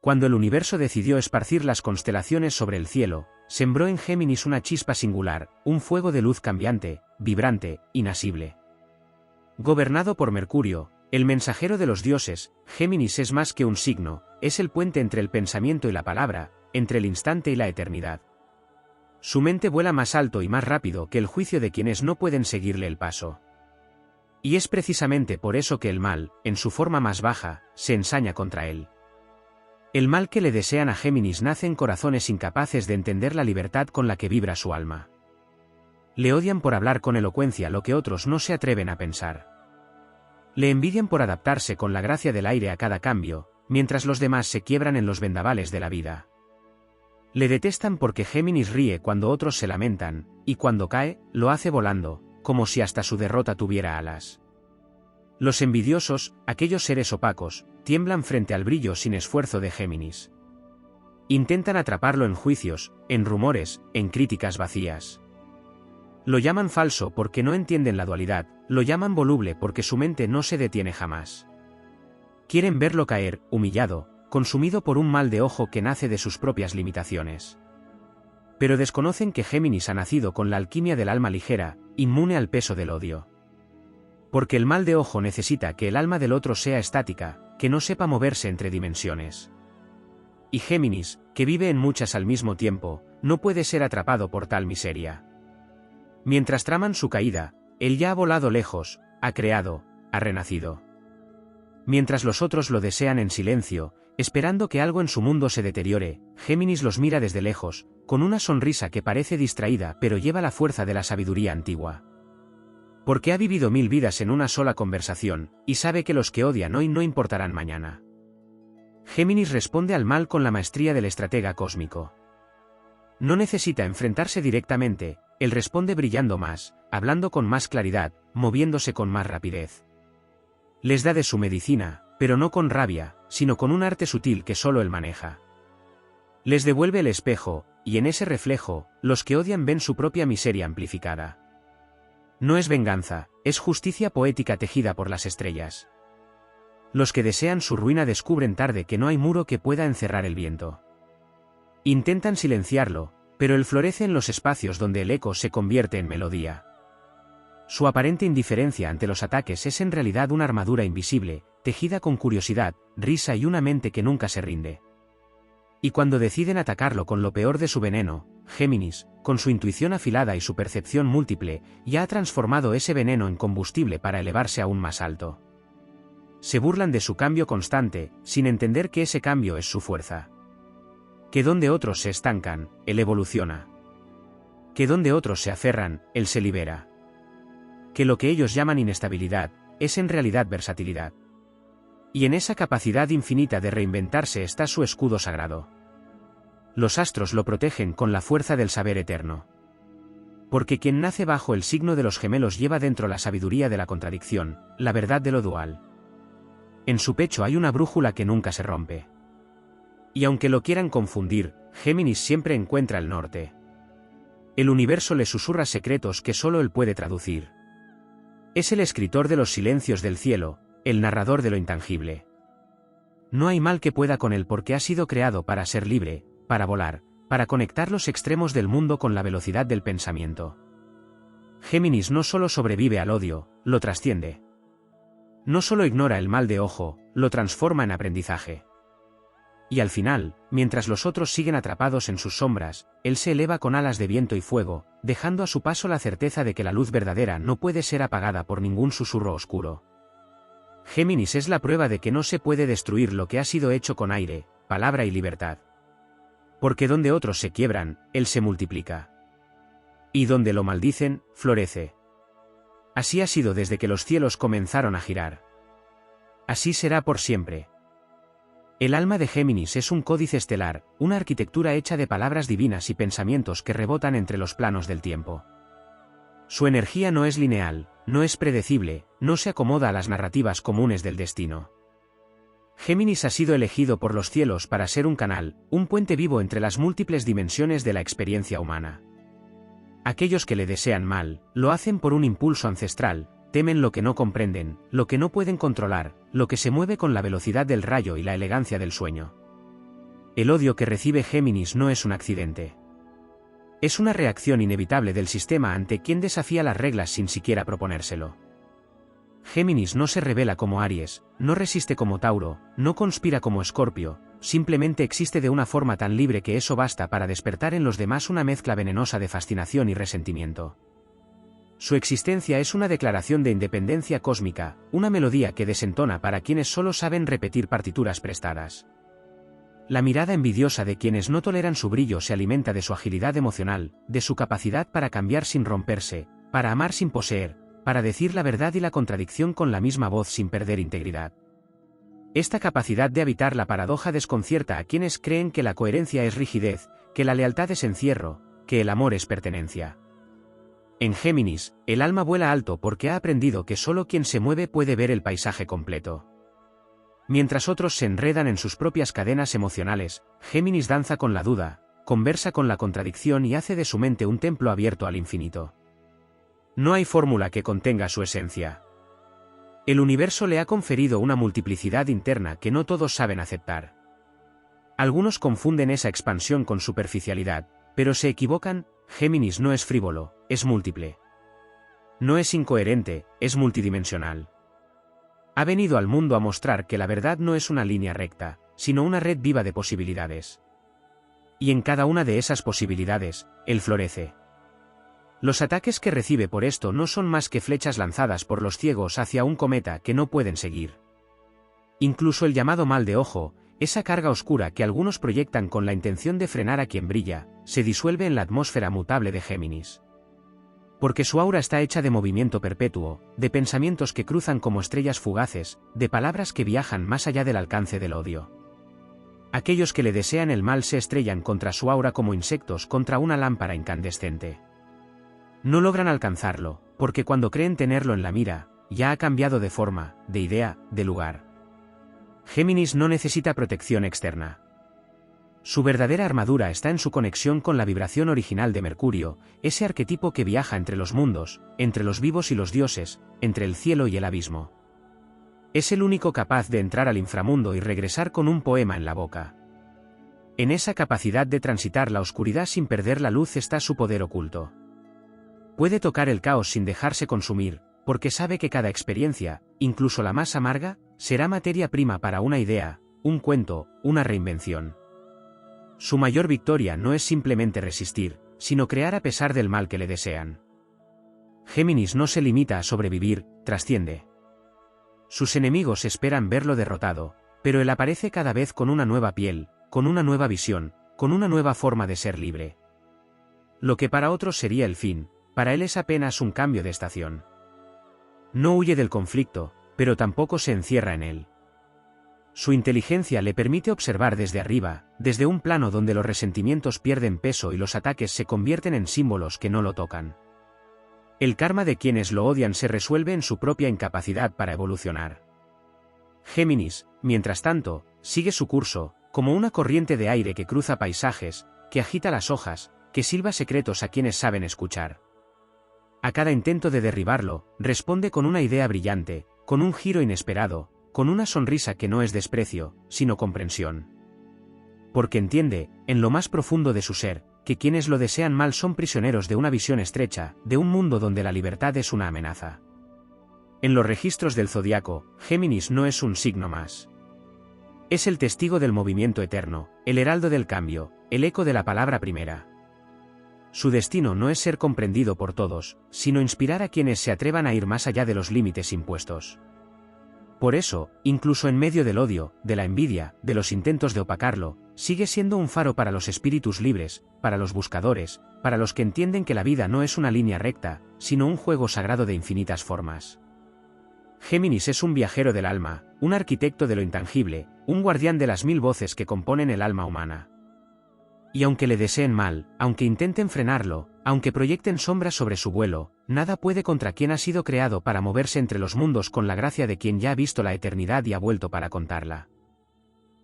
Cuando el universo decidió esparcir las constelaciones sobre el cielo, sembró en Géminis una chispa singular, un fuego de luz cambiante, vibrante, inasible. Gobernado por Mercurio, el mensajero de los dioses, Géminis es más que un signo, es el puente entre el pensamiento y la palabra, entre el instante y la eternidad. Su mente vuela más alto y más rápido que el juicio de quienes no pueden seguirle el paso. Y es precisamente por eso que el mal, en su forma más baja, se ensaña contra él. El mal que le desean a Géminis nace en corazones incapaces de entender la libertad con la que vibra su alma. Le odian por hablar con elocuencia lo que otros no se atreven a pensar. Le envidian por adaptarse con la gracia del aire a cada cambio, mientras los demás se quiebran en los vendavales de la vida. Le detestan porque Géminis ríe cuando otros se lamentan, y cuando cae, lo hace volando, como si hasta su derrota tuviera alas. Los envidiosos, aquellos seres opacos, tiemblan frente al brillo sin esfuerzo de Géminis. Intentan atraparlo en juicios, en rumores, en críticas vacías. Lo llaman falso porque no entienden la dualidad, lo llaman voluble porque su mente no se detiene jamás. Quieren verlo caer, humillado, consumido por un mal de ojo que nace de sus propias limitaciones. Pero desconocen que Géminis ha nacido con la alquimia del alma ligera, inmune al peso del odio. Porque el mal de ojo necesita que el alma del otro sea estática, que no sepa moverse entre dimensiones. Y Géminis, que vive en muchas al mismo tiempo, no puede ser atrapado por tal miseria. Mientras traman su caída, él ya ha volado lejos, ha creado, ha renacido. Mientras los otros lo desean en silencio, esperando que algo en su mundo se deteriore, Géminis los mira desde lejos, con una sonrisa que parece distraída pero lleva la fuerza de la sabiduría antigua. Porque ha vivido 1000 vidas en una sola conversación, y sabe que los que odian hoy no importarán mañana. Géminis responde al mal con la maestría del estratega cósmico. No necesita enfrentarse directamente, él responde brillando más, hablando con más claridad, moviéndose con más rapidez. Les da de su medicina, pero no con rabia, sino con un arte sutil que solo él maneja. Les devuelve el espejo, y en ese reflejo, los que odian ven su propia miseria amplificada. No es venganza, es justicia poética tejida por las estrellas. Los que desean su ruina descubren tarde que no hay muro que pueda encerrar el viento. Intentan silenciarlo, pero él florece en los espacios donde el eco se convierte en melodía. Su aparente indiferencia ante los ataques es en realidad una armadura invisible, tejida con curiosidad, risa y una mente que nunca se rinde. Y cuando deciden atacarlo con lo peor de su veneno, Géminis, con su intuición afilada y su percepción múltiple, ya ha transformado ese veneno en combustible para elevarse aún más alto. Se burlan de su cambio constante, sin entender que ese cambio es su fuerza. Que donde otros se estancan, él evoluciona. Que donde otros se aferran, él se libera. Que lo que ellos llaman inestabilidad, es en realidad versatilidad. Y en esa capacidad infinita de reinventarse está su escudo sagrado. Los astros lo protegen con la fuerza del saber eterno. Porque quien nace bajo el signo de los gemelos lleva dentro la sabiduría de la contradicción, la verdad de lo dual. En su pecho hay una brújula que nunca se rompe. Y aunque lo quieran confundir, Géminis siempre encuentra el norte. El universo le susurra secretos que solo él puede traducir. Es el escritor de los silencios del cielo, el narrador de lo intangible. No hay mal que pueda con él porque ha sido creado para ser libre, para volar, para conectar los extremos del mundo con la velocidad del pensamiento. Géminis no solo sobrevive al odio, lo trasciende. No solo ignora el mal de ojo, lo transforma en aprendizaje. Y al final, mientras los otros siguen atrapados en sus sombras, él se eleva con alas de viento y fuego, dejando a su paso la certeza de que la luz verdadera no puede ser apagada por ningún susurro oscuro. Géminis es la prueba de que no se puede destruir lo que ha sido hecho con aire, palabra y libertad. Porque donde otros se quiebran, él se multiplica. Y donde lo maldicen, florece. Así ha sido desde que los cielos comenzaron a girar. Así será por siempre. El alma de Géminis es un códice estelar, una arquitectura hecha de palabras divinas y pensamientos que rebotan entre los planos del tiempo. Su energía no es lineal, no es predecible, no se acomoda a las narrativas comunes del destino. Géminis ha sido elegido por los cielos para ser un canal, un puente vivo entre las múltiples dimensiones de la experiencia humana. Aquellos que le desean mal, lo hacen por un impulso ancestral, temen lo que no comprenden, lo que no pueden controlar, lo que se mueve con la velocidad del rayo y la elegancia del sueño. el odio que recibe Géminis no es un accidente. Es una reacción inevitable del sistema ante quien desafía las reglas sin siquiera proponérselo. Géminis no se revela como Aries, no resiste como Tauro, no conspira como Escorpio, simplemente existe de una forma tan libre que eso basta para despertar en los demás una mezcla venenosa de fascinación y resentimiento. Su existencia es una declaración de independencia cósmica, una melodía que desentona para quienes solo saben repetir partituras prestadas. La mirada envidiosa de quienes no toleran su brillo se alimenta de su agilidad emocional, de su capacidad para cambiar sin romperse, para amar sin poseer, para decir la verdad y la contradicción con la misma voz sin perder integridad. Esta capacidad de habitar la paradoja desconcierta a quienes creen que la coherencia es rigidez, que la lealtad es encierro, que el amor es pertenencia. En Géminis, el alma vuela alto porque ha aprendido que solo quien se mueve puede ver el paisaje completo. Mientras otros se enredan en sus propias cadenas emocionales, Géminis danza con la duda, conversa con la contradicción y hace de su mente un templo abierto al infinito. No hay fórmula que contenga su esencia. El universo le ha conferido una multiplicidad interna que no todos saben aceptar. Algunos confunden esa expansión con superficialidad, pero se equivocan. Géminis no es frívolo, es múltiple. No es incoherente, es multidimensional. Ha venido al mundo a mostrar que la verdad no es una línea recta, sino una red viva de posibilidades. Y en cada una de esas posibilidades, él florece. Los ataques que recibe por esto no son más que flechas lanzadas por los ciegos hacia un cometa que no pueden seguir. Incluso el llamado mal de ojo, esa carga oscura que algunos proyectan con la intención de frenar a quien brilla, se disuelve en la atmósfera mutable de Géminis. Porque su aura está hecha de movimiento perpetuo, de pensamientos que cruzan como estrellas fugaces, de palabras que viajan más allá del alcance del odio. Aquellos que le desean el mal se estrellan contra su aura como insectos contra una lámpara incandescente. No logran alcanzarlo, porque cuando creen tenerlo en la mira, ya ha cambiado de forma, de idea, de lugar. Géminis no necesita protección externa. Su verdadera armadura está en su conexión con la vibración original de Mercurio, ese arquetipo que viaja entre los mundos, entre los vivos y los dioses, entre el cielo y el abismo. Es el único capaz de entrar al inframundo y regresar con un poema en la boca. En esa capacidad de transitar la oscuridad sin perder la luz está su poder oculto. Puede tocar el caos sin dejarse consumir, porque sabe que cada experiencia, incluso la más amarga, será materia prima para una idea, un cuento, una reinvención. Su mayor victoria no es simplemente resistir, sino crear a pesar del mal que le desean. Géminis no se limita a sobrevivir, trasciende. Sus enemigos esperan verlo derrotado, pero él aparece cada vez con una nueva piel, con una nueva visión, con una nueva forma de ser libre. Lo que para otros sería el fin, para él es apenas un cambio de estación. No huye del conflicto, pero tampoco se encierra en él. Su inteligencia le permite observar desde arriba, desde un plano donde los resentimientos pierden peso y los ataques se convierten en símbolos que no lo tocan. El karma de quienes lo odian se resuelve en su propia incapacidad para evolucionar. Géminis, mientras tanto, sigue su curso, como una corriente de aire que cruza paisajes, que agita las hojas, que silba secretos a quienes saben escuchar. A cada intento de derribarlo, responde con una idea brillante, con un giro inesperado, con una sonrisa que no es desprecio, sino comprensión. Porque entiende, en lo más profundo de su ser, que quienes lo desean mal son prisioneros de una visión estrecha, de un mundo donde la libertad es una amenaza. En los registros del zodiaco, Géminis no es un signo más. Es el testigo del movimiento eterno, el heraldo del cambio, el eco de la palabra primera. Su destino no es ser comprendido por todos, sino inspirar a quienes se atrevan a ir más allá de los límites impuestos. Por eso, incluso en medio del odio, de la envidia, de los intentos de opacarlo, sigue siendo un faro para los espíritus libres, para los buscadores, para los que entienden que la vida no es una línea recta, sino un juego sagrado de infinitas formas. Géminis es un viajero del alma, un arquitecto de lo intangible, un guardián de las 1000 voces que componen el alma humana. Y aunque le deseen mal, aunque intenten frenarlo, aunque proyecten sombras sobre su vuelo, nada puede contra quien ha sido creado para moverse entre los mundos con la gracia de quien ya ha visto la eternidad y ha vuelto para contarla.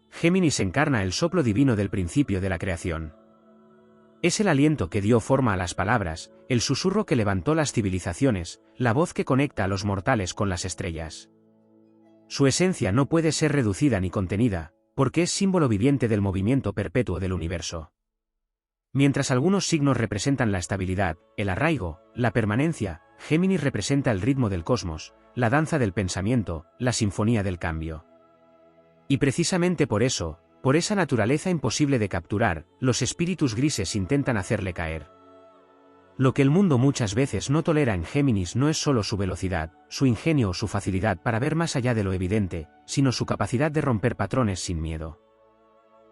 Géminis encarna el soplo divino del principio de la creación. Es el aliento que dio forma a las palabras, el susurro que levantó las civilizaciones, la voz que conecta a los mortales con las estrellas. Su esencia no puede ser reducida ni contenida, porque es símbolo viviente del movimiento perpetuo del universo. Mientras algunos signos representan la estabilidad, el arraigo, la permanencia, Géminis representa el ritmo del cosmos, la danza del pensamiento, la sinfonía del cambio. Y precisamente por eso, por esa naturaleza imposible de capturar, los espíritus grises intentan hacerle caer. Lo que el mundo muchas veces no tolera en Géminis no es solo su velocidad, su ingenio o su facilidad para ver más allá de lo evidente, sino su capacidad de romper patrones sin miedo.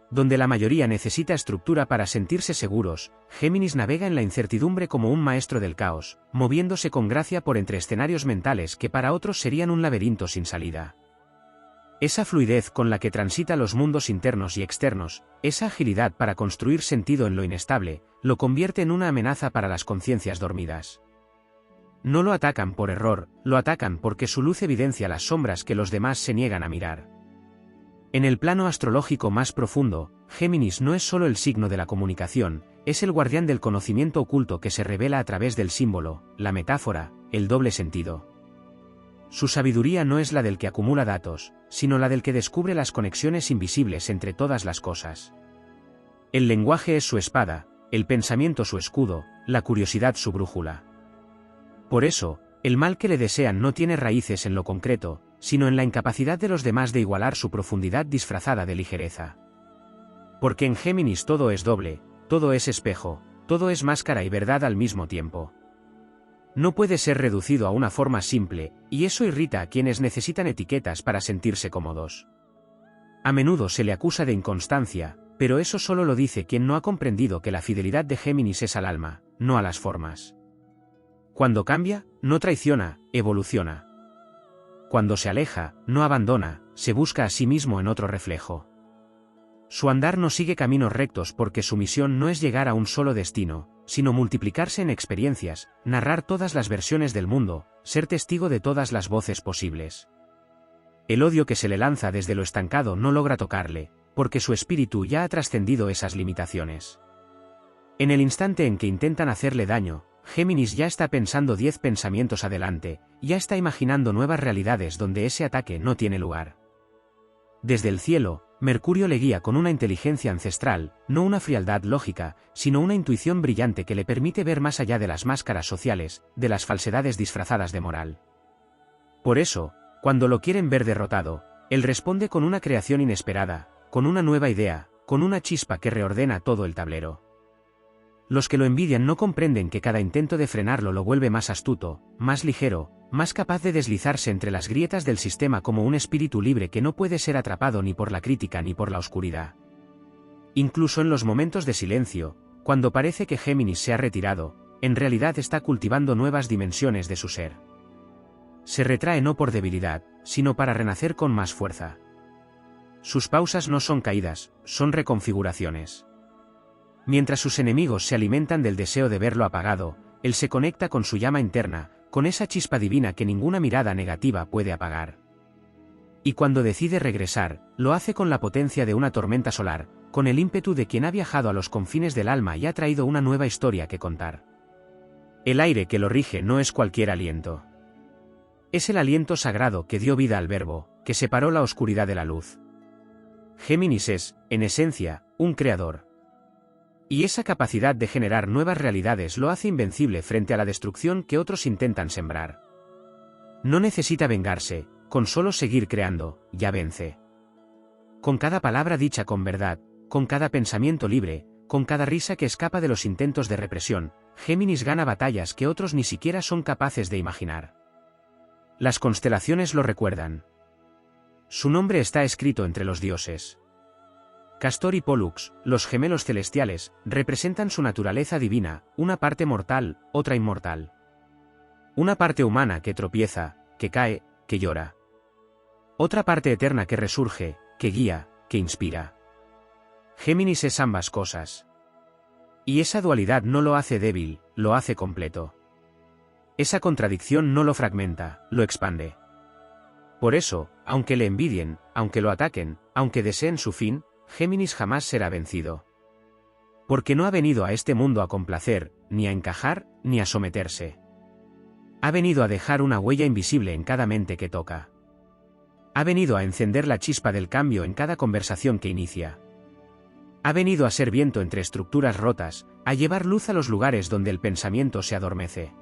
Donde la mayoría necesita estructura para sentirse seguros, Géminis navega en la incertidumbre como un maestro del caos, moviéndose con gracia por entre escenarios mentales que para otros serían un laberinto sin salida. Esa fluidez con la que transita los mundos internos y externos, esa agilidad para construir sentido en lo inestable, lo convierte en una amenaza para las conciencias dormidas. No lo atacan por error, lo atacan porque su luz evidencia las sombras que los demás se niegan a mirar. En el plano astrológico más profundo, Géminis no es solo el signo de la comunicación, es el guardián del conocimiento oculto que se revela a través del símbolo, la metáfora, el doble sentido. Su sabiduría no es la del que acumula datos, sino la del que descubre las conexiones invisibles entre todas las cosas. El lenguaje es su espada, el pensamiento su escudo, la curiosidad su brújula. Por eso, el mal que le desean no tiene raíces en lo concreto, sino en la incapacidad de los demás de igualar su profundidad disfrazada de ligereza. Porque en Géminis todo es doble, todo es espejo, todo es máscara y verdad al mismo tiempo. No puede ser reducido a una forma simple, y eso irrita a quienes necesitan etiquetas para sentirse cómodos. A menudo se le acusa de inconstancia, pero eso solo lo dice quien no ha comprendido que la fidelidad de Géminis es al alma, no a las formas. Cuando cambia, no traiciona, evoluciona. Cuando se aleja, no abandona, se busca a sí mismo en otro reflejo. Su andar no sigue caminos rectos porque su misión no es llegar a un solo destino, sino multiplicarse en experiencias, narrar todas las versiones del mundo, ser testigo de todas las voces posibles. El odio que se le lanza desde lo estancado no logra tocarle, porque su espíritu ya ha trascendido esas limitaciones. En el instante en que intentan hacerle daño, Géminis ya está pensando 10 pensamientos adelante, ya está imaginando nuevas realidades donde ese ataque no tiene lugar. Desde el cielo, Mercurio le guía con una inteligencia ancestral, no una frialdad lógica, sino una intuición brillante que le permite ver más allá de las máscaras sociales, de las falsedades disfrazadas de moral. Por eso, cuando lo quieren ver derrotado, él responde con una creación inesperada, con una nueva idea, con una chispa que reordena todo el tablero. Los que lo envidian no comprenden que cada intento de frenarlo lo vuelve más astuto, más ligero, más capaz de deslizarse entre las grietas del sistema como un espíritu libre que no puede ser atrapado ni por la crítica ni por la oscuridad. Incluso en los momentos de silencio, cuando parece que Géminis se ha retirado, en realidad está cultivando nuevas dimensiones de su ser. Se retrae no por debilidad, sino para renacer con más fuerza. Sus pausas no son caídas, son reconfiguraciones. Mientras sus enemigos se alimentan del deseo de verlo apagado, él se conecta con su llama interna, con esa chispa divina que ninguna mirada negativa puede apagar. Y cuando decide regresar, lo hace con la potencia de una tormenta solar, con el ímpetu de quien ha viajado a los confines del alma y ha traído una nueva historia que contar. El aire que lo rige no es cualquier aliento. Es el aliento sagrado que dio vida al verbo, que separó la oscuridad de la luz. Géminis es, en esencia, un creador. Y esa capacidad de generar nuevas realidades lo hace invencible frente a la destrucción que otros intentan sembrar. No necesita vengarse, con solo seguir creando, ya vence. Con cada palabra dicha con verdad, con cada pensamiento libre, con cada risa que escapa de los intentos de represión, Géminis gana batallas que otros ni siquiera son capaces de imaginar. Las constelaciones lo recuerdan. Su nombre está escrito entre los dioses. Castor y Pólux, los gemelos celestiales, representan su naturaleza divina, una parte mortal, otra inmortal. Una parte humana que tropieza, que cae, que llora. Otra parte eterna que resurge, que guía, que inspira. Géminis es ambas cosas. Y esa dualidad no lo hace débil, lo hace completo. Esa contradicción no lo fragmenta, lo expande. Por eso, aunque le envidien, aunque lo ataquen, aunque deseen su fin, Géminis jamás será vencido. Porque no ha venido a este mundo a complacer, ni a encajar, ni a someterse. Ha venido a dejar una huella invisible en cada mente que toca. Ha venido a encender la chispa del cambio en cada conversación que inicia. Ha venido a ser viento entre estructuras rotas, a llevar luz a los lugares donde el pensamiento se adormece.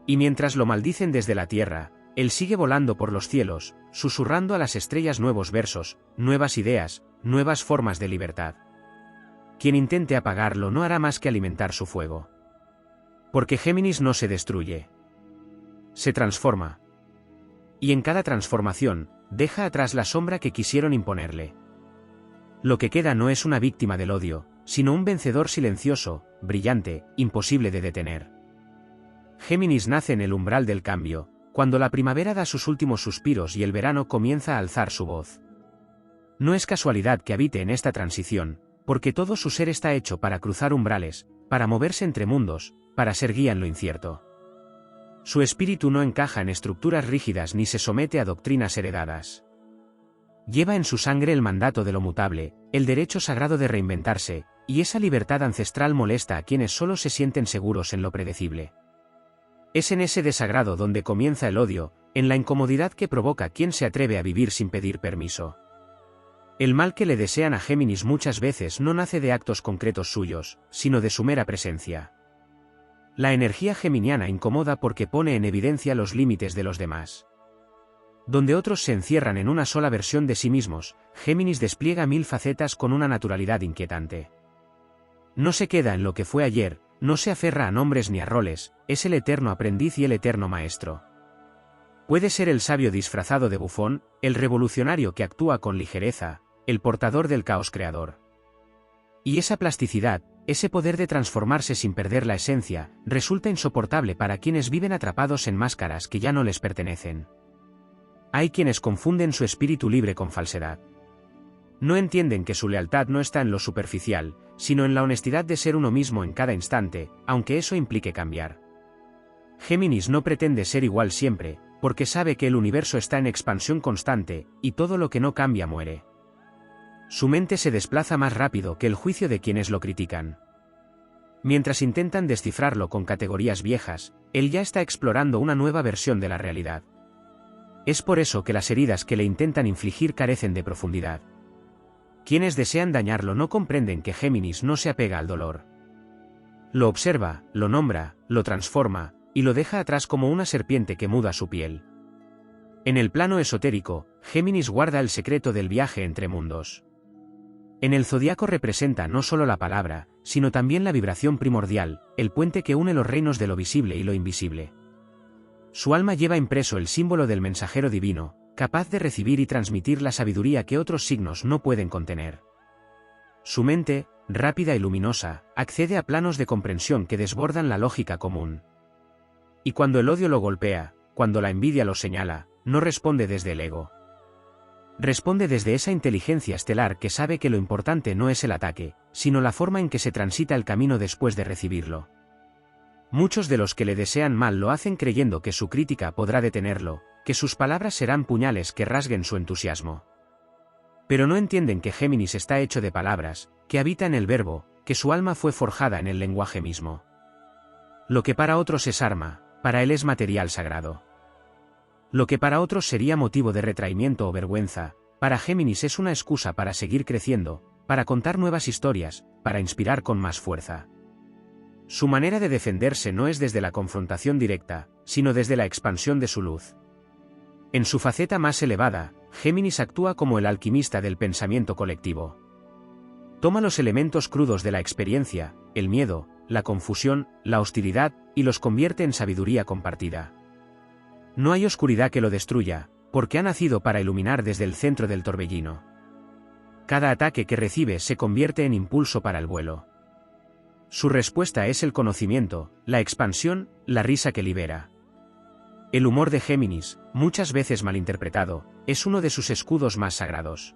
Y mientras lo maldicen desde la tierra, él sigue volando por los cielos, susurrando a las estrellas nuevos versos, nuevas ideas, nuevas formas de libertad. Quien intente apagarlo no hará más que alimentar su fuego. Porque Géminis no se destruye. Se transforma. Y en cada transformación, deja atrás la sombra que quisieron imponerle. Lo que queda no es una víctima del odio, sino un vencedor silencioso, brillante, imposible de detener. Géminis nace en el umbral del cambio, cuando la primavera da sus últimos suspiros y el verano comienza a alzar su voz. No es casualidad que habite en esta transición, porque todo su ser está hecho para cruzar umbrales, para moverse entre mundos, para ser guía en lo incierto. Su espíritu no encaja en estructuras rígidas ni se somete a doctrinas heredadas. Lleva en su sangre el mandato de lo mutable, el derecho sagrado de reinventarse, y esa libertad ancestral molesta a quienes solo se sienten seguros en lo predecible. Es en ese desagrado donde comienza el odio, en la incomodidad que provoca quien se atreve a vivir sin pedir permiso. El mal que le desean a Géminis muchas veces no nace de actos concretos suyos, sino de su mera presencia. La energía geminiana incomoda porque pone en evidencia los límites de los demás. Donde otros se encierran en una sola versión de sí mismos, Géminis despliega 1000 facetas con una naturalidad inquietante. No se queda en lo que fue ayer, no se aferra a nombres ni a roles, es el eterno aprendiz y el eterno maestro. Puede ser el sabio disfrazado de bufón, el revolucionario que actúa con ligereza, el portador del caos creador. Y esa plasticidad, ese poder de transformarse sin perder la esencia, resulta insoportable para quienes viven atrapados en máscaras que ya no les pertenecen. Hay quienes confunden su espíritu libre con falsedad. No entienden que su lealtad no está en lo superficial, sino en la honestidad de ser uno mismo en cada instante, aunque eso implique cambiar. Géminis no pretende ser igual siempre, porque sabe que el universo está en expansión constante, y todo lo que no cambia muere. Su mente se desplaza más rápido que el juicio de quienes lo critican. Mientras intentan descifrarlo con categorías viejas, él ya está explorando una nueva versión de la realidad. Es por eso que las heridas que le intentan infligir carecen de profundidad. Quienes desean dañarlo no comprenden que Géminis no se apega al dolor. Lo observa, lo nombra, lo transforma, y lo deja atrás como una serpiente que muda su piel. En el plano esotérico, Géminis guarda el secreto del viaje entre mundos. En el zodiaco representa no solo la palabra, sino también la vibración primordial, el puente que une los reinos de lo visible y lo invisible. Su alma lleva impreso el símbolo del mensajero divino, capaz de recibir y transmitir la sabiduría que otros signos no pueden contener. Su mente, rápida y luminosa, accede a planos de comprensión que desbordan la lógica común. Y cuando el odio lo golpea, cuando la envidia lo señala, no responde desde el ego. Responde desde esa inteligencia estelar que sabe que lo importante no es el ataque, sino la forma en que se transita el camino después de recibirlo. Muchos de los que le desean mal lo hacen creyendo que su crítica podrá detenerlo, que sus palabras serán puñales que rasguen su entusiasmo. Pero no entienden que Géminis está hecho de palabras, que habita en el verbo, que su alma fue forjada en el lenguaje mismo. Lo que para otros es arma, para él es material sagrado. Lo que para otros sería motivo de retraimiento o vergüenza, para Géminis es una excusa para seguir creciendo, para contar nuevas historias, para inspirar con más fuerza. Su manera de defenderse no es desde la confrontación directa, sino desde la expansión de su luz. En su faceta más elevada, Géminis actúa como el alquimista del pensamiento colectivo. Toma los elementos crudos de la experiencia, el miedo, la confusión, la hostilidad, y los convierte en sabiduría compartida. No hay oscuridad que lo destruya, porque ha nacido para iluminar desde el centro del torbellino. Cada ataque que recibe se convierte en impulso para el vuelo. Su respuesta es el conocimiento, la expansión, la risa que libera. El humor de Géminis, muchas veces malinterpretado, es uno de sus escudos más sagrados.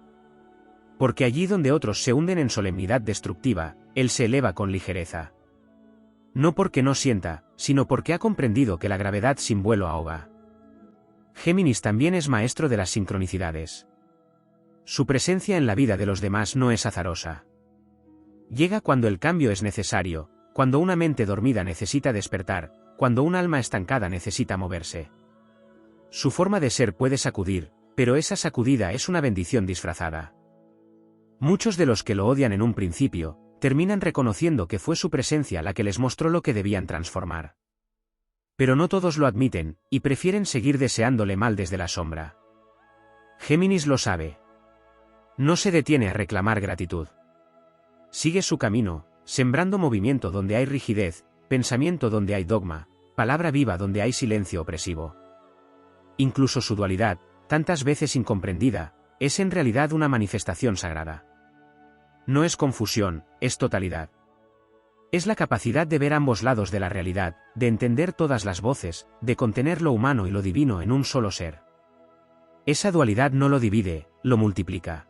Porque allí donde otros se hunden en solemnidad destructiva, él se eleva con ligereza. No porque no sienta, sino porque ha comprendido que la gravedad sin vuelo ahoga. Géminis también es maestro de las sincronicidades. Su presencia en la vida de los demás no es azarosa. Llega cuando el cambio es necesario, cuando una mente dormida necesita despertar, cuando un alma estancada necesita moverse. Su forma de ser puede sacudir, Pero esa sacudida es una bendición disfrazada. Muchos de los que lo odian en un principio, terminan reconociendo que fue su presencia la que les mostró lo que debían transformar. Pero no todos lo admiten, y prefieren seguir deseándole mal desde la sombra. Géminis lo sabe. No se detiene a reclamar gratitud. Sigue su camino, sembrando movimiento donde hay rigidez, pensamiento donde hay dogma, palabra viva donde hay silencio opresivo. Incluso su dualidad, tantas veces incomprendida, es en realidad una manifestación sagrada. No es confusión, es totalidad. Es la capacidad de ver ambos lados de la realidad, de entender todas las voces, de contener lo humano y lo divino en un solo ser. Esa dualidad no lo divide, lo multiplica.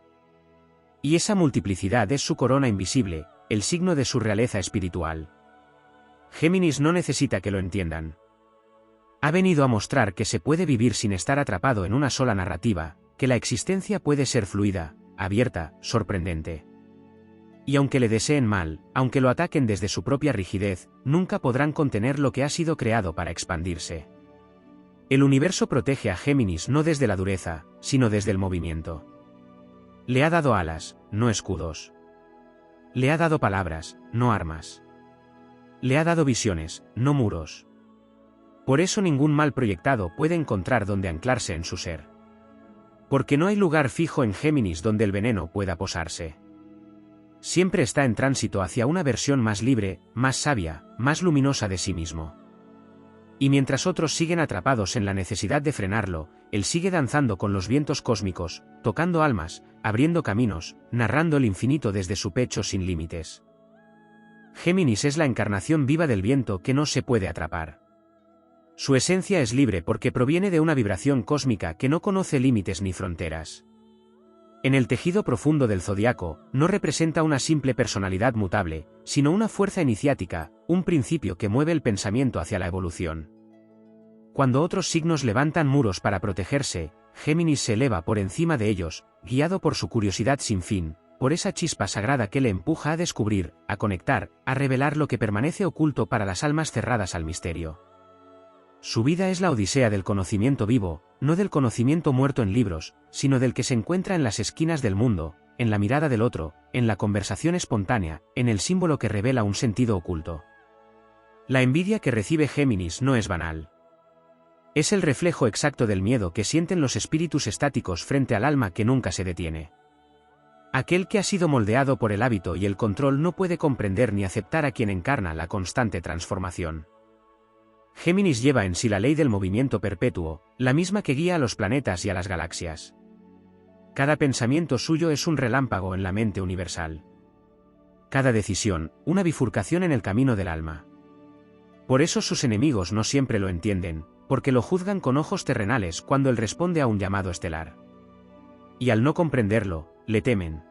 Y esa multiplicidad es su corona invisible, el signo de su realeza espiritual. Géminis no necesita que lo entiendan. Ha venido a mostrar que se puede vivir sin estar atrapado en una sola narrativa, que la existencia puede ser fluida, abierta, sorprendente. Y aunque le deseen mal, aunque lo ataquen desde su propia rigidez, nunca podrán contener lo que ha sido creado para expandirse. El universo protege a Géminis no desde la dureza, sino desde el movimiento. Le ha dado alas, no escudos. Le ha dado palabras, no armas. Le ha dado visiones, no muros. Por eso ningún mal proyectado puede encontrar donde anclarse en su ser. Porque no hay lugar fijo en Géminis donde el veneno pueda posarse. Siempre está en tránsito hacia una versión más libre, más sabia, más luminosa de sí mismo. Y mientras otros siguen atrapados en la necesidad de frenarlo, él sigue danzando con los vientos cósmicos, tocando almas, abriendo caminos, narrando el infinito desde su pecho sin límites. Géminis es la encarnación viva del viento que no se puede atrapar. Su esencia es libre porque proviene de una vibración cósmica que no conoce límites ni fronteras. En el tejido profundo del zodiaco, no representa una simple personalidad mutable, sino una fuerza iniciática, un principio que mueve el pensamiento hacia la evolución. Cuando otros signos levantan muros para protegerse, Géminis se eleva por encima de ellos, guiado por su curiosidad sin fin, por esa chispa sagrada que le empuja a descubrir, a conectar, a revelar lo que permanece oculto para las almas cerradas al misterio. Su vida es la odisea del conocimiento vivo, no del conocimiento muerto en libros, sino del que se encuentra en las esquinas del mundo, en la mirada del otro, en la conversación espontánea, en el símbolo que revela un sentido oculto. La envidia que recibe Géminis no es banal. Es el reflejo exacto del miedo que sienten los espíritus estáticos frente al alma que nunca se detiene. Aquel que ha sido moldeado por el hábito y el control no puede comprender ni aceptar a quien encarna la constante transformación. Géminis lleva en sí la ley del movimiento perpetuo, la misma que guía a los planetas y a las galaxias. Cada pensamiento suyo es un relámpago en la mente universal. Cada decisión, una bifurcación en el camino del alma. Por eso sus enemigos no siempre lo entienden, porque lo juzgan con ojos terrenales cuando él responde a un llamado estelar. Y al no comprenderlo, le temen.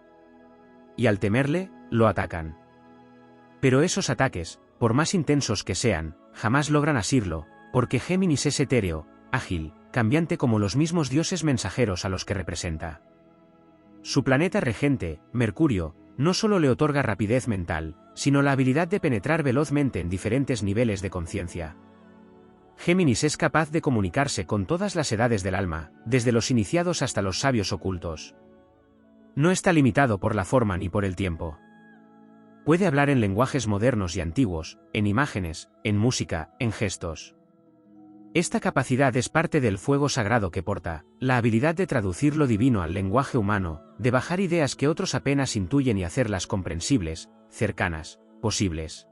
Y al temerle, lo atacan. Pero esos ataques, por más intensos que sean, jamás logran asirlo, porque Géminis es etéreo, ágil, cambiante como los mismos dioses mensajeros a los que representa. Su planeta regente, Mercurio, no solo le otorga rapidez mental, sino la habilidad de penetrar velozmente en diferentes niveles de conciencia. Géminis es capaz de comunicarse con todas las edades del alma, desde los iniciados hasta los sabios ocultos. No está limitado por la forma ni por el tiempo. Puede hablar en lenguajes modernos y antiguos, en imágenes, en música, en gestos. Esta capacidad es parte del fuego sagrado que porta, la habilidad de traducir lo divino al lenguaje humano, de bajar ideas que otros apenas intuyen y hacerlas comprensibles, cercanas, posibles.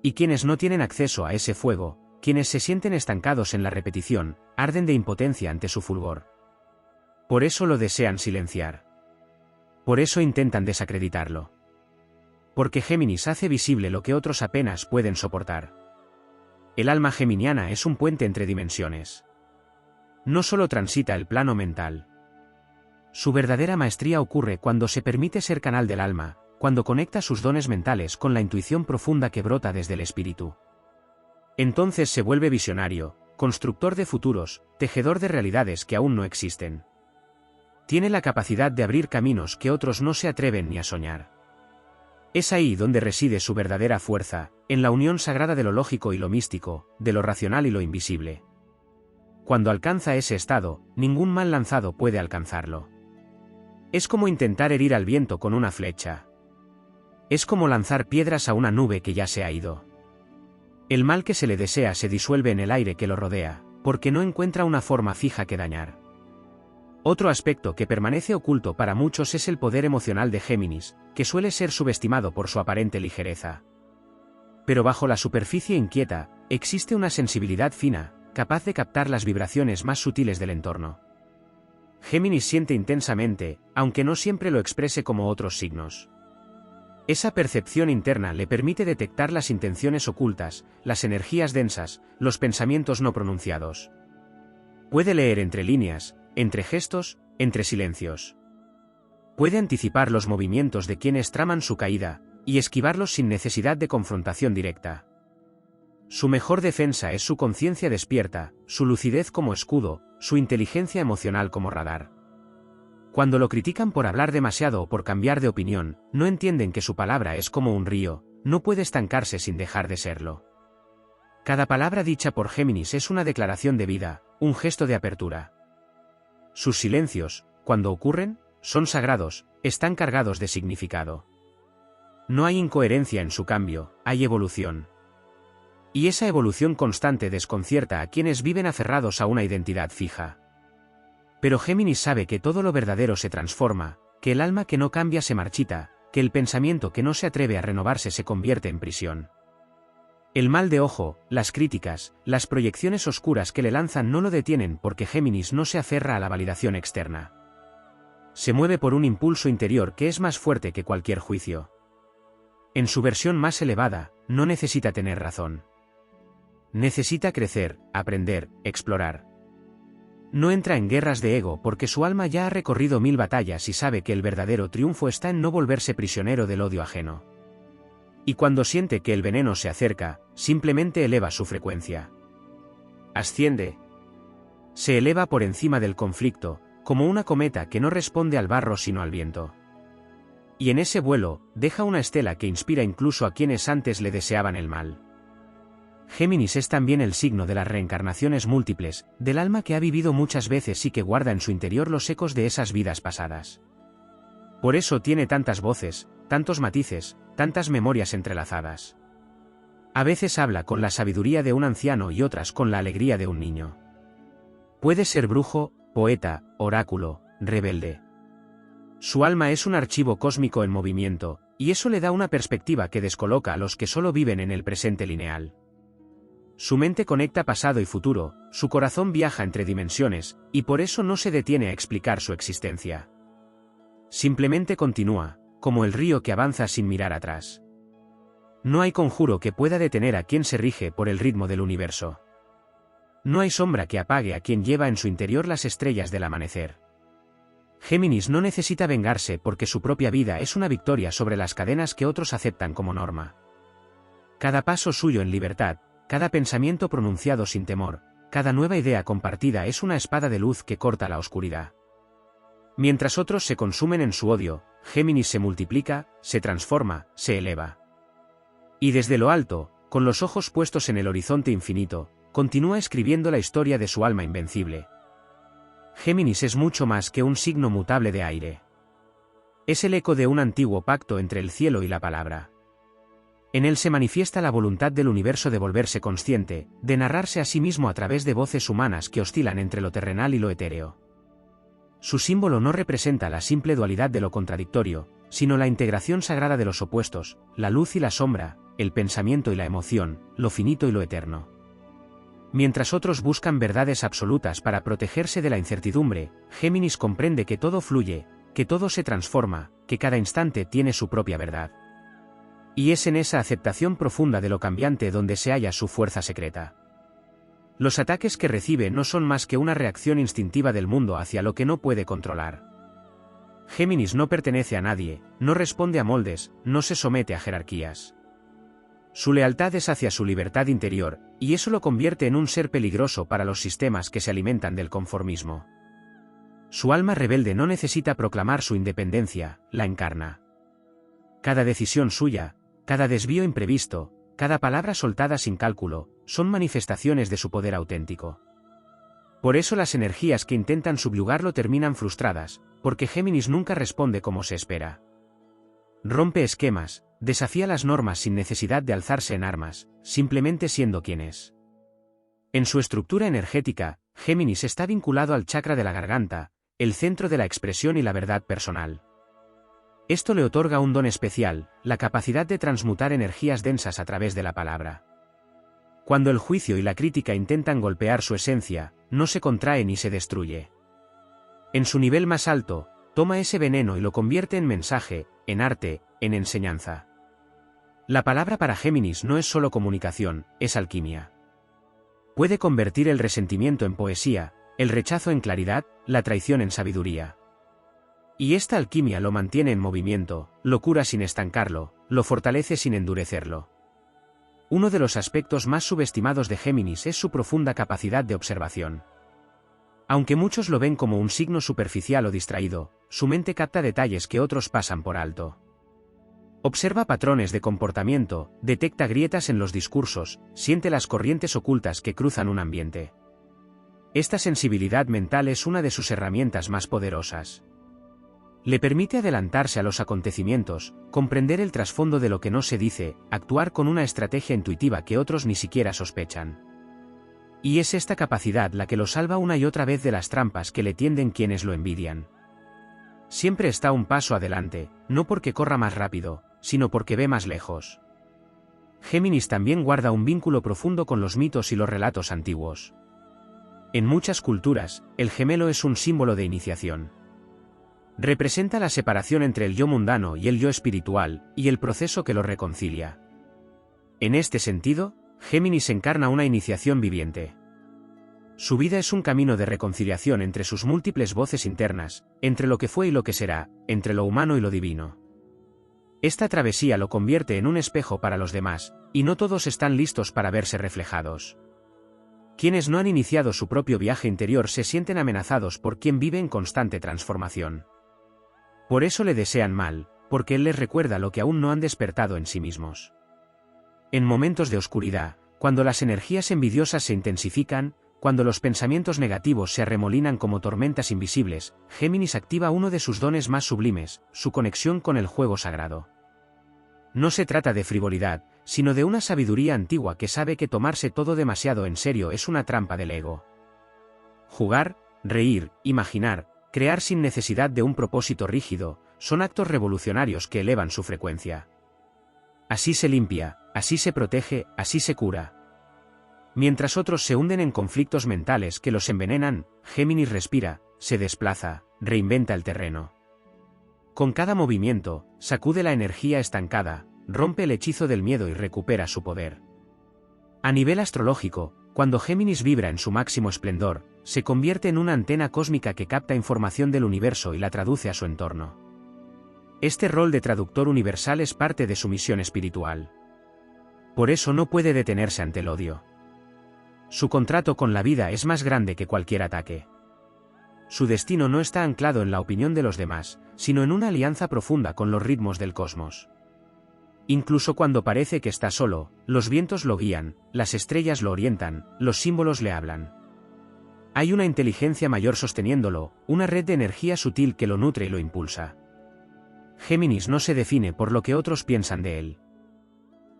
Y quienes no tienen acceso a ese fuego, quienes se sienten estancados en la repetición, arden de impotencia ante su fulgor. Por eso lo desean silenciar. Por eso intentan desacreditarlo. Porque Géminis hace visible lo que otros apenas pueden soportar. El alma geminiana es un puente entre dimensiones. No solo transita el plano mental. Su verdadera maestría ocurre cuando se permite ser canal del alma, cuando conecta sus dones mentales con la intuición profunda que brota desde el espíritu. Entonces se vuelve visionario, constructor de futuros, tejedor de realidades que aún no existen. Tiene la capacidad de abrir caminos que otros no se atreven ni a soñar. Es ahí donde reside su verdadera fuerza, en la unión sagrada de lo lógico y lo místico, de lo racional y lo invisible. Cuando alcanza ese estado, ningún mal lanzado puede alcanzarlo. Es como intentar herir al viento con una flecha. Es como lanzar piedras a una nube que ya se ha ido. El mal que se le desea se disuelve en el aire que lo rodea, porque no encuentra una forma fija que dañar. Otro aspecto que permanece oculto para muchos es el poder emocional de Géminis, que suele ser subestimado por su aparente ligereza. Pero bajo la superficie inquieta, existe una sensibilidad fina, capaz de captar las vibraciones más sutiles del entorno. Géminis siente intensamente, aunque no siempre lo exprese como otros signos. Esa percepción interna le permite detectar las intenciones ocultas, las energías densas, los pensamientos no pronunciados. Puede leer entre líneas, entre gestos, entre silencios. Puede anticipar los movimientos de quienes traman su caída, y esquivarlos sin necesidad de confrontación directa. Su mejor defensa es su conciencia despierta, su lucidez como escudo, su inteligencia emocional como radar. Cuando lo critican por hablar demasiado o por cambiar de opinión, no entienden que su palabra es como un río, no puede estancarse sin dejar de serlo. Cada palabra dicha por Géminis es una declaración de vida, un gesto de apertura. Sus silencios, cuando ocurren, son sagrados, están cargados de significado. No hay incoherencia en su cambio, hay evolución. Y esa evolución constante desconcierta a quienes viven aferrados a una identidad fija. Pero Géminis sabe que todo lo verdadero se transforma, que el alma que no cambia se marchita, que el pensamiento que no se atreve a renovarse se convierte en prisión. El mal de ojo, las críticas, las proyecciones oscuras que le lanzan no lo detienen porque Géminis no se aferra a la validación externa. Se mueve por un impulso interior que es más fuerte que cualquier juicio. En su versión más elevada, no necesita tener razón. Necesita crecer, aprender, explorar. No entra en guerras de ego porque su alma ya ha recorrido 1000 batallas y sabe que el verdadero triunfo está en no volverse prisionero del odio ajeno. Y cuando siente que el veneno se acerca, simplemente eleva su frecuencia. Asciende. Se eleva por encima del conflicto, como una cometa que no responde al barro sino al viento. Y en ese vuelo, deja una estela que inspira incluso a quienes antes le deseaban el mal. Géminis es también el signo de las reencarnaciones múltiples, del alma que ha vivido muchas veces y que guarda en su interior los ecos de esas vidas pasadas. Por eso tiene tantas voces, tantos matices, tantas memorias entrelazadas. A veces habla con la sabiduría de un anciano y otras con la alegría de un niño. Puede ser brujo, poeta, oráculo, rebelde. Su alma es un archivo cósmico en movimiento, y eso le da una perspectiva que descoloca a los que solo viven en el presente lineal. Su mente conecta pasado y futuro, su corazón viaja entre dimensiones, y por eso no se detiene a explicar su existencia. Simplemente continúa, como el río que avanza sin mirar atrás. No hay conjuro que pueda detener a quien se rige por el ritmo del universo. No hay sombra que apague a quien lleva en su interior las estrellas del amanecer. Géminis no necesita vengarse porque su propia vida es una victoria sobre las cadenas que otros aceptan como norma. Cada paso suyo en libertad, cada pensamiento pronunciado sin temor, cada nueva idea compartida es una espada de luz que corta la oscuridad. Mientras otros se consumen en su odio, Géminis se multiplica, se transforma, se eleva. Y desde lo alto, con los ojos puestos en el horizonte infinito, continúa escribiendo la historia de su alma invencible. Géminis es mucho más que un signo mutable de aire. Es el eco de un antiguo pacto entre el cielo y la palabra. En él se manifiesta la voluntad del universo de volverse consciente, de narrarse a sí mismo a través de voces humanas que oscilan entre lo terrenal y lo etéreo. Su símbolo no representa la simple dualidad de lo contradictorio, sino la integración sagrada de los opuestos, la luz y la sombra, el pensamiento y la emoción, lo finito y lo eterno. Mientras otros buscan verdades absolutas para protegerse de la incertidumbre, Géminis comprende que todo fluye, que todo se transforma, que cada instante tiene su propia verdad. Y es en esa aceptación profunda de lo cambiante donde se halla su fuerza secreta. Los ataques que recibe no son más que una reacción instintiva del mundo hacia lo que no puede controlar. Géminis no pertenece a nadie, no responde a moldes, no se somete a jerarquías. Su lealtad es hacia su libertad interior, y eso lo convierte en un ser peligroso para los sistemas que se alimentan del conformismo. Su alma rebelde no necesita proclamar su independencia, la encarna. Cada decisión suya, cada desvío imprevisto, cada palabra soltada sin cálculo, son manifestaciones de su poder auténtico. Por eso las energías que intentan subyugarlo terminan frustradas, porque Géminis nunca responde como se espera. Rompe esquemas, desafía las normas sin necesidad de alzarse en armas, simplemente siendo quien es. En su estructura energética, Géminis está vinculado al chakra de la garganta, el centro de la expresión y la verdad personal. Esto le otorga un don especial, la capacidad de transmutar energías densas a través de la palabra. Cuando el juicio y la crítica intentan golpear su esencia, no se contrae ni se destruye. En su nivel más alto, toma ese veneno y lo convierte en mensaje, en arte, en enseñanza. La palabra para Géminis no es solo comunicación, es alquimia. Puede convertir el resentimiento en poesía, el rechazo en claridad, la traición en sabiduría. Y esta alquimia lo mantiene en movimiento, lo cura sin estancarlo, lo fortalece sin endurecerlo. Uno de los aspectos más subestimados de Géminis es su profunda capacidad de observación. Aunque muchos lo ven como un signo superficial o distraído, su mente capta detalles que otros pasan por alto. Observa patrones de comportamiento, detecta grietas en los discursos, siente las corrientes ocultas que cruzan un ambiente. Esta sensibilidad mental es una de sus herramientas más poderosas. Le permite adelantarse a los acontecimientos, comprender el trasfondo de lo que no se dice, actuar con una estrategia intuitiva que otros ni siquiera sospechan. Y es esta capacidad la que lo salva una y otra vez de las trampas que le tienden quienes lo envidian. Siempre está un paso adelante, no porque corra más rápido, sino porque ve más lejos. Géminis también guarda un vínculo profundo con los mitos y los relatos antiguos. En muchas culturas, el gemelo es un símbolo de iniciación. Representa la separación entre el yo mundano y el yo espiritual, y el proceso que lo reconcilia. En este sentido, Géminis encarna una iniciación viviente. Su vida es un camino de reconciliación entre sus múltiples voces internas, entre lo que fue y lo que será, entre lo humano y lo divino. Esta travesía lo convierte en un espejo para los demás, y no todos están listos para verse reflejados. Quienes no han iniciado su propio viaje interior se sienten amenazados por quien vive en constante transformación. Por eso le desean mal, porque él les recuerda lo que aún no han despertado en sí mismos. En momentos de oscuridad, cuando las energías envidiosas se intensifican, cuando los pensamientos negativos se arremolinan como tormentas invisibles, Géminis activa uno de sus dones más sublimes, su conexión con el juego sagrado. No se trata de frivolidad, sino de una sabiduría antigua que sabe que tomarse todo demasiado en serio es una trampa del ego. Jugar, reír, imaginar, crear sin necesidad de un propósito rígido, son actos revolucionarios que elevan su frecuencia. Así se limpia, así se protege, así se cura. Mientras otros se hunden en conflictos mentales que los envenenan, Géminis respira, se desplaza, reinventa el terreno. Con cada movimiento, sacude la energía estancada, rompe el hechizo del miedo y recupera su poder. A nivel astrológico, cuando Géminis vibra en su máximo esplendor, se convierte en una antena cósmica que capta información del universo y la traduce a su entorno. Este rol de traductor universal es parte de su misión espiritual. Por eso no puede detenerse ante el odio. Su contrato con la vida es más grande que cualquier ataque. Su destino no está anclado en la opinión de los demás, sino en una alianza profunda con los ritmos del cosmos. Incluso cuando parece que está solo, los vientos lo guían, las estrellas lo orientan, los símbolos le hablan. Hay una inteligencia mayor sosteniéndolo, una red de energía sutil que lo nutre y lo impulsa. Géminis no se define por lo que otros piensan de él.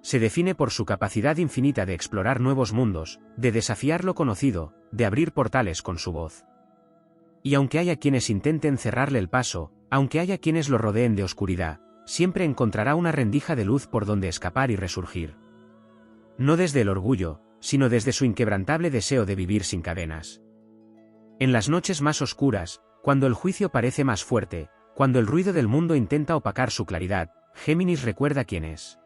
Se define por su capacidad infinita de explorar nuevos mundos, de desafiar lo conocido, de abrir portales con su voz. Y aunque haya quienes intenten cerrarle el paso, aunque haya quienes lo rodeen de oscuridad, siempre encontrará una rendija de luz por donde escapar y resurgir. No desde el orgullo, sino desde su inquebrantable deseo de vivir sin cadenas. En las noches más oscuras, cuando el juicio parece más fuerte, cuando el ruido del mundo intenta opacar su claridad, Géminis recuerda quién es.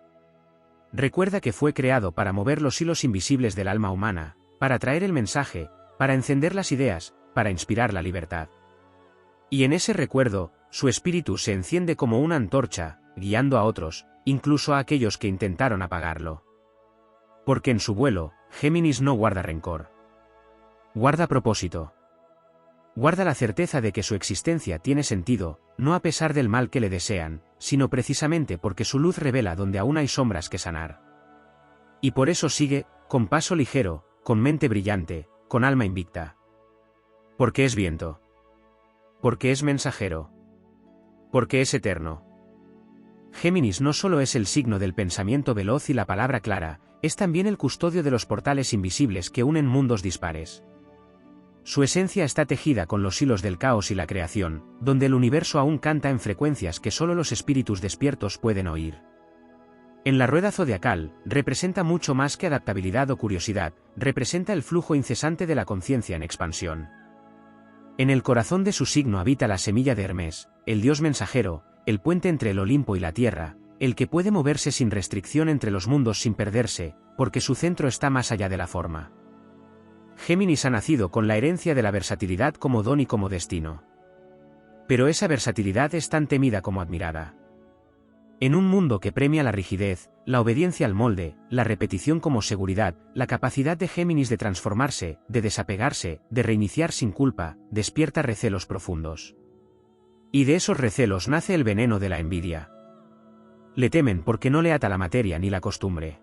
Recuerda que fue creado para mover los hilos invisibles del alma humana, para traer el mensaje, para encender las ideas, para inspirar la libertad. Y en ese recuerdo, su espíritu se enciende como una antorcha, guiando a otros, incluso a aquellos que intentaron apagarlo. Porque en su vuelo, Géminis no guarda rencor. Guarda propósito. Guarda la certeza de que su existencia tiene sentido, no a pesar del mal que le desean, sino precisamente porque su luz revela donde aún hay sombras que sanar. Y por eso sigue, con paso ligero, con mente brillante, con alma invicta. Porque es viento. Porque es mensajero. Porque es eterno. Géminis no solo es el signo del pensamiento veloz y la palabra clara, es también el custodio de los portales invisibles que unen mundos dispares. Su esencia está tejida con los hilos del caos y la creación, donde el universo aún canta en frecuencias que solo los espíritus despiertos pueden oír. En la rueda zodiacal, representa mucho más que adaptabilidad o curiosidad, representa el flujo incesante de la conciencia en expansión. En el corazón de su signo habita la semilla de Hermes, el dios mensajero, el puente entre el Olimpo y la Tierra, el que puede moverse sin restricción entre los mundos sin perderse, porque su centro está más allá de la forma. Géminis ha nacido con la herencia de la versatilidad como don y como destino. Pero esa versatilidad es tan temida como admirada. En un mundo que premia la rigidez, la obediencia al molde, la repetición como seguridad, la capacidad de Géminis de transformarse, de desapegarse, de reiniciar sin culpa, despierta recelos profundos. Y de esos recelos nace el veneno de la envidia. Le temen porque no le ata la materia ni la costumbre.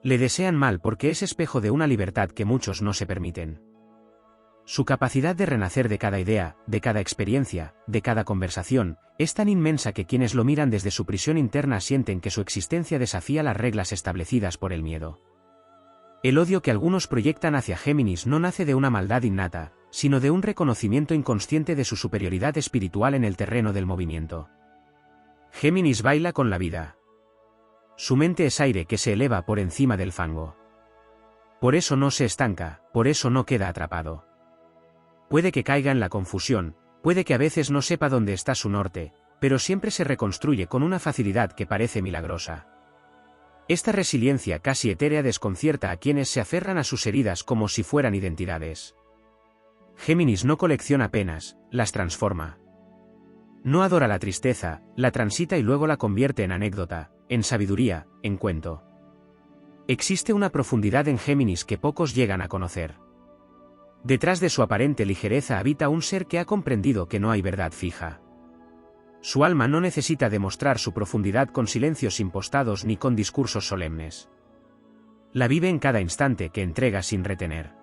Le desean mal porque es espejo de una libertad que muchos no se permiten. Su capacidad de renacer de cada idea, de cada experiencia, de cada conversación, es tan inmensa que quienes lo miran desde su prisión interna sienten que su existencia desafía las reglas establecidas por el miedo. El odio que algunos proyectan hacia Géminis no nace de una maldad innata, sino de un reconocimiento inconsciente de su superioridad espiritual en el terreno del movimiento. Géminis baila con la vida. Su mente es aire que se eleva por encima del fango. Por eso no se estanca, por eso no queda atrapado. Puede que caiga en la confusión, puede que a veces no sepa dónde está su norte, pero siempre se reconstruye con una facilidad que parece milagrosa. Esta resiliencia casi etérea desconcierta a quienes se aferran a sus heridas como si fueran identidades. Géminis no colecciona penas, las transforma. No adora la tristeza, la transita y luego la convierte en anécdota, en sabiduría, en cuento. Existe una profundidad en Géminis que pocos llegan a conocer. Detrás de su aparente ligereza habita un ser que ha comprendido que no hay verdad fija. Su alma no necesita demostrar su profundidad con silencios impostados ni con discursos solemnes. La vive en cada instante que entrega sin retener.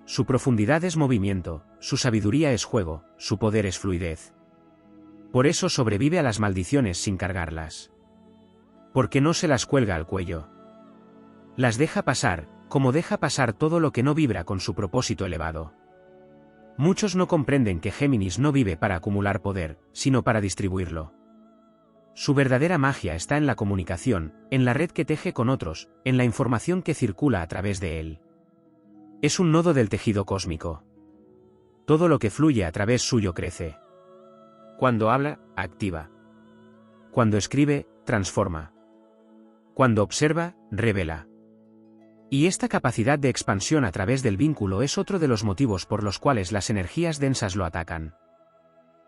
Su profundidad es movimiento, su sabiduría es juego, su poder es fluidez. Por eso sobrevive a las maldiciones sin cargarlas. Porque no se las cuelga al cuello. Las deja pasar, como deja pasar todo lo que no vibra con su propósito elevado. Muchos no comprenden que Géminis no vive para acumular poder, sino para distribuirlo. Su verdadera magia está en la comunicación, en la red que teje con otros, en la información que circula a través de él. Es un nodo del tejido cósmico. Todo lo que fluye a través suyo crece. Cuando habla, activa. Cuando escribe, transforma. Cuando observa, revela. Y esta capacidad de expansión a través del vínculo es otro de los motivos por los cuales las energías densas lo atacan.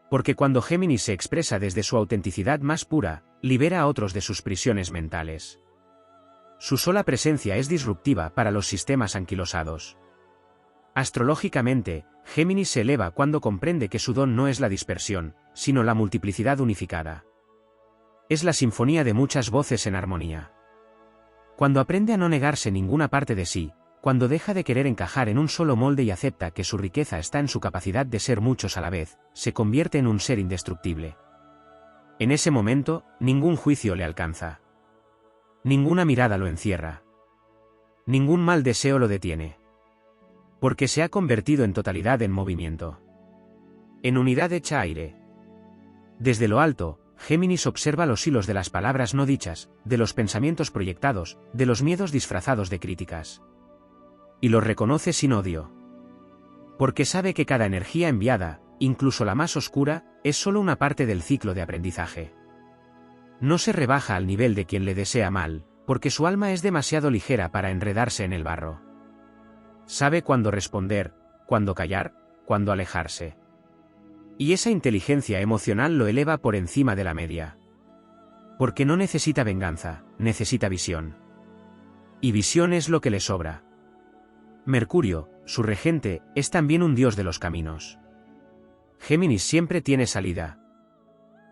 Porque cuando Géminis se expresa desde su autenticidad más pura, libera a otros de sus prisiones mentales. Su sola presencia es disruptiva para los sistemas anquilosados. Astrológicamente, Géminis se eleva cuando comprende que su don no es la dispersión, sino la multiplicidad unificada. Es la sinfonía de muchas voces en armonía. Cuando aprende a no negarse ninguna parte de sí, cuando deja de querer encajar en un solo molde y acepta que su riqueza está en su capacidad de ser muchos a la vez, se convierte en un ser indestructible. En ese momento, ningún juicio le alcanza. Ninguna mirada lo encierra. Ningún mal deseo lo detiene. Porque se ha convertido en totalidad en movimiento. En unidad hecha aire. Desde lo alto, Géminis observa los hilos de las palabras no dichas, de los pensamientos proyectados, de los miedos disfrazados de críticas. Y los reconoce sin odio. Porque sabe que cada energía enviada, incluso la más oscura, es solo una parte del ciclo de aprendizaje. No se rebaja al nivel de quien le desea mal, porque su alma es demasiado ligera para enredarse en el barro. Sabe cuándo responder, cuándo callar, cuándo alejarse. Y esa inteligencia emocional lo eleva por encima de la media. Porque no necesita venganza, necesita visión. Y visión es lo que le sobra. Mercurio, su regente, es también un dios de los caminos. Géminis siempre tiene salida.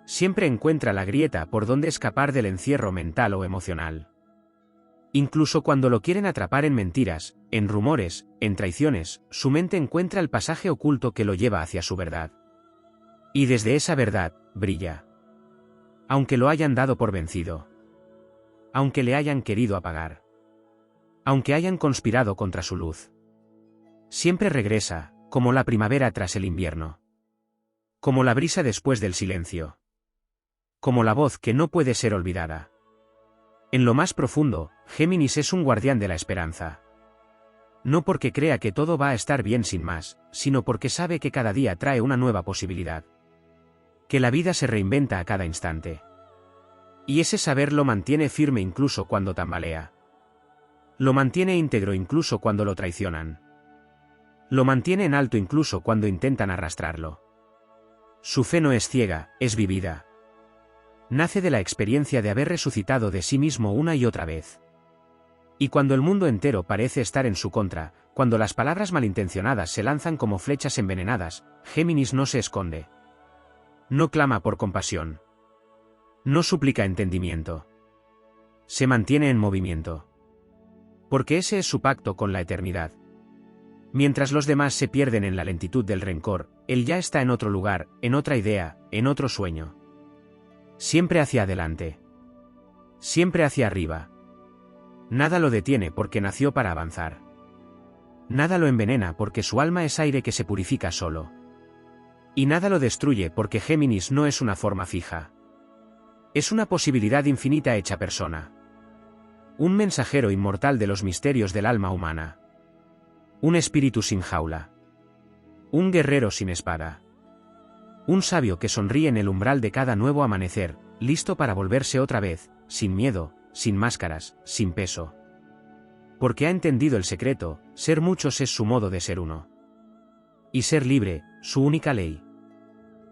Siempre encuentra la grieta por donde escapar del encierro mental o emocional. Incluso cuando lo quieren atrapar en mentiras, en rumores, en traiciones, su mente encuentra el pasaje oculto que lo lleva hacia su verdad. Y desde esa verdad, brilla. Aunque lo hayan dado por vencido. Aunque le hayan querido apagar. Aunque hayan conspirado contra su luz. Siempre regresa, como la primavera tras el invierno. Como la brisa después del silencio. Como la voz que no puede ser olvidada. En lo más profundo, Géminis es un guardián de la esperanza. No porque crea que todo va a estar bien sin más, sino porque sabe que cada día trae una nueva posibilidad. Que la vida se reinventa a cada instante. Y ese saber lo mantiene firme incluso cuando tambalea. Lo mantiene íntegro incluso cuando lo traicionan. Lo mantiene en alto incluso cuando intentan arrastrarlo. Su fe no es ciega, es vivida. Nace de la experiencia de haber resucitado de sí mismo una y otra vez. Y cuando el mundo entero parece estar en su contra, cuando las palabras malintencionadas se lanzan como flechas envenenadas, Géminis no se esconde. No clama por compasión. No suplica entendimiento. Se mantiene en movimiento. Porque ese es su pacto con la eternidad. Mientras los demás se pierden en la lentitud del rencor, él ya está en otro lugar, en otra idea, en otro sueño. Siempre hacia adelante. Siempre hacia arriba. Nada lo detiene porque nació para avanzar. Nada lo envenena porque su alma es aire que se purifica solo. Y nada lo destruye porque Géminis no es una forma fija. Es una posibilidad infinita hecha persona. Un mensajero inmortal de los misterios del alma humana. Un espíritu sin jaula. Un guerrero sin espada. Un sabio que sonríe en el umbral de cada nuevo amanecer, listo para volverse otra vez, sin miedo, sin máscaras, sin peso. Porque ha entendido el secreto, ser muchos es su modo de ser uno. Y ser libre, su única ley.